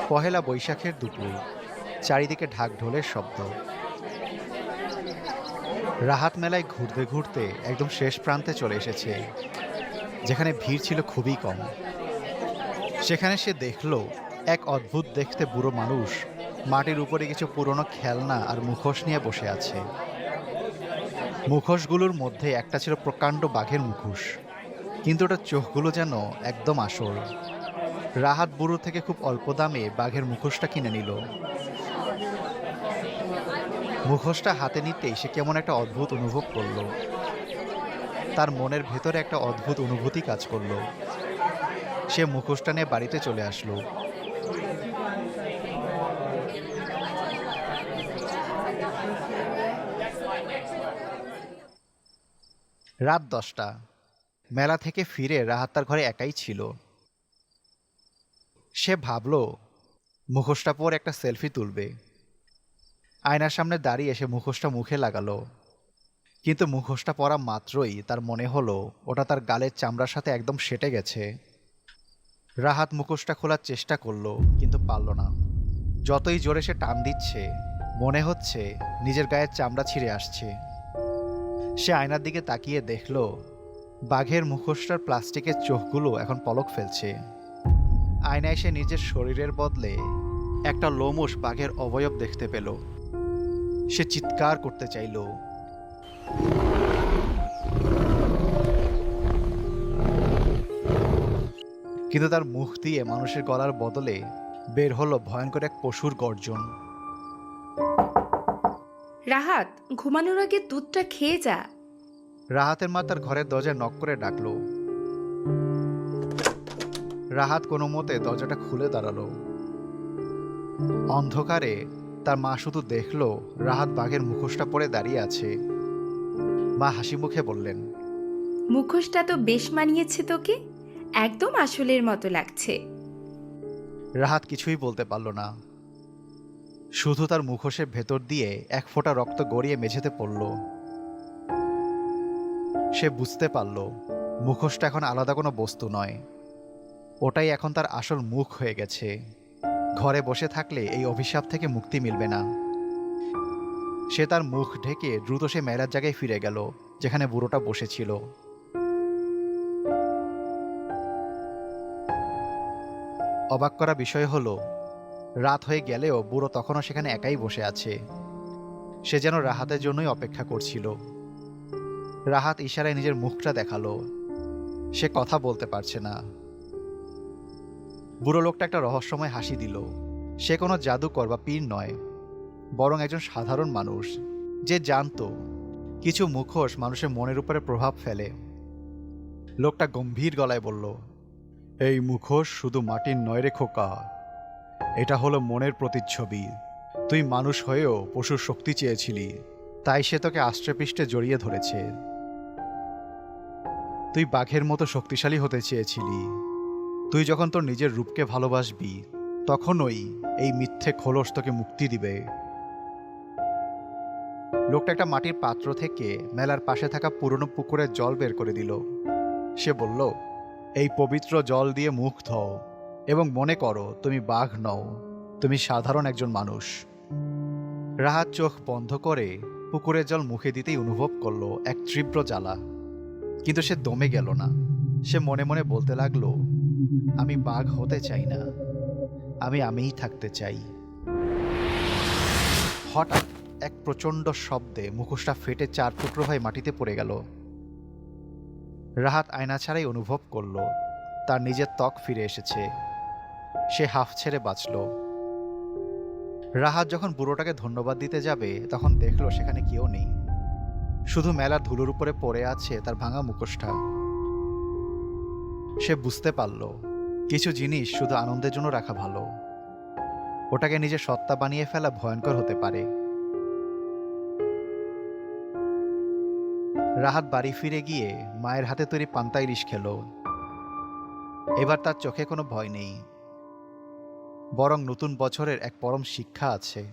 পহেলা বৈশাখের দুপুর, চারিদিকে ঢাক ঢোলের শব্দ। রাহাত মেলায় ঘুরতে ঘুরতে একদম শেষ প্রান্তে চলে এসেছে, যেখানে ভিড় ছিল খুবই কম। সেখানে সে দেখল এক অদ্ভুত দেখতে বুড়ো মানুষ মাটির উপরে কিছু পুরনো খেলনা আর মুখোশ নিয়ে বসে আছে। মুখোশগুলোর মধ্যে একটা ছিল প্রকাণ্ড বাঘের মুখোশ, কিন্তু ওটার চোখগুলো যেন একদম আসল। রাহাত বুড়ো থেকে খুব অল্প দামে বাঘের মুখোশটা কিনে নিল। মুখোশটা হাতে নিতেই সে কেমন একটা অদ্ভুত অনুভব করলো। তার মনের ভেতরে একটা অদ্ভুত অনুভূতি কাজ করলো। সে মুখোশটা নিয়ে বাড়িতে চলে আসলো। রাত 10টা। মেলা থেকে ফিরে রাহাত তার ঘরে একাই ছিল। সে ভাবল মুখোশটা পরে একটা সেলফি তুলবে। আয়নার সামনে দাঁড়িয়ে সে মুখোশটা মুখে লাগালো, কিন্তু মুখোশটা পরা মাত্রই তার মনে হলো ওটা তার গালের চামড়ার সাথে একদম সেটে গেছে। রাহাত মুখোশটা খোলার চেষ্টা করলো, কিন্তু পারল না। যতই জোরে সে টান দিচ্ছে, মনে হচ্ছে নিজের গায়ের চামড়া ছিঁড়ে আসছে। সে আয়নার দিকে তাকিয়ে দেখল বাঘের মুখোশটার প্লাস্টিকের চোখগুলো এখন পলক ফেলছে। আয়নায় সে নিজের শরীরের বদলে একটা লোমশ বাঘের অবয়ব দেখতে পেল। সে চিৎকার করতে চাইল, কিন্তু তার মুখ দিয়ে মানুষের গলার বদলে বের হলো ভয়ঙ্কর এক পশুর গর্জন। রাহাত, ঘুমানোর আগে দুধটা খেয়ে যা। রাহাতের মা তার ঘরের দরজায় নক করে ডাকলো। রাহাত কোনো মতে দরজাটা খুলে দাঁড়ালো। অন্ধকারে তার মা শুধু দেখলো রাহাত বাঘের মুখোশটা পরে দাঁড়িয়ে আছে। মা হাসি মুখে বললেন, মুখোশটা তো বেশ মানিয়েছে তোকে, একদম আসলের মতো লাগছে। রাহাত কিছুই বলতে পারল না। শুধু তার মুখোশের ভেতর দিয়ে এক ফোঁটা রক্ত গড়িয়ে মেঝেতে পড়ল। সে বুঝতে পারল মুখোশটা এখন আলাদা কোনো বস্তু নয়, ওটাই এখন তার আসল মুখ হয়ে গেছে। ঘরে বসে থাকলে এই অভিশাপ থেকে মুক্তি মিলবে না। সে তার মুখ ঢেকে দ্রুত সে মেলার জায়গায় ফিরে গেল, যেখানে বুড়োটা বসেছিল। অবাক করা বিষয় হলো, রাত হয়ে গেলেও বুড়ো তখনও সেখানে একাই বসে আছে। সে যেন রাহাতের জন্যই অপেক্ষা করছিল। রাহাত ইশারায় নিজের মুখটা দেখালো। সে কথা বলতে পারছে না। বুড়ো লোকটা একটা রহস্যময় হাসি দিল। সে কোনো জাদুকর বা পীর নয়, বরং একজন সাধারণ মানুষ যে জানতো কিছু মুখোশ মানুষের মনের উপরে প্রভাব ফেলে। লোকটা গম্ভীর গলায় বলল, এই মুখোশ শুধু মাটির নয় রে খোকা, এটা হলো মনের প্রতিচ্ছবি। তুই মানুষ হয়েও পশুর শক্তি চেয়েছিলি, তাই সে তোকে আষ্ট্রেপৃষ্ঠে জড়িয়ে ধরেছে। তুই বাঘের মতো শক্তিশালী হতে চেয়েছিলি। তুই যখন তোর নিজের রূপকে ভালোবাসবি, তখনই এই মিথ্যে খোলস তোকে মুক্তি দিবে। লোকটা একটা মাটির পাত্র থেকে মেলার পাশে থাকা পুরনো পুকুরের জল বের করে দিল। সে বলল, এই পবিত্র জল দিয়ে মুখ ধোও এবং মনে করো তুমি বাঘ নও, তুমি সাধারণ একজন মানুষ। রাহাত চোখ বন্ধ করে পুকুরের জল মুখে দিতেই অনুভব করলো এক তীব্র জ্বালা, কিন্তু সে দমে গেল না। সে মনে মনে বলতে লাগলো, আমি বাঘ হতে চাই না, আমি আমিই থাকতে চাই। হঠাৎ এক প্রচণ্ড শব্দে মুখোশটা ফেটে 4 টুকরো হয়ে মাটিতে পড়ে গেল। রাহাত আয়না ছাড়াই অনুভব করলো তার নিজের ত্বক ফিরে এসেছে। সে হাঁফ ছেড়ে বাঁচল। রাহাত যখন বুড়োটাকে ধন্যবাদ দিতে যাবে, তখন দেখলো সেখানে কেউ নেই। শুধু মেলার ধুলোর উপরে পড়ে আছে তার ভাঙা মুখোশটা। সে বুঝতে পারল কিছু জিনিস শুধু আনন্দের জন্য রাখা ভালো, ওটাকে নিজের সত্তা বানিয়ে ফেলা ভয়ঙ্কর হতে পারে। রাহাত বাড়ি ফিরে গিয়ে মায়ের হাতে তৈরি পান্তা ইলিশ খেল। এবার তার চোখে কোনো ভয় নেই, বরং নতুন বছরের এক পরম শিক্ষা আছে।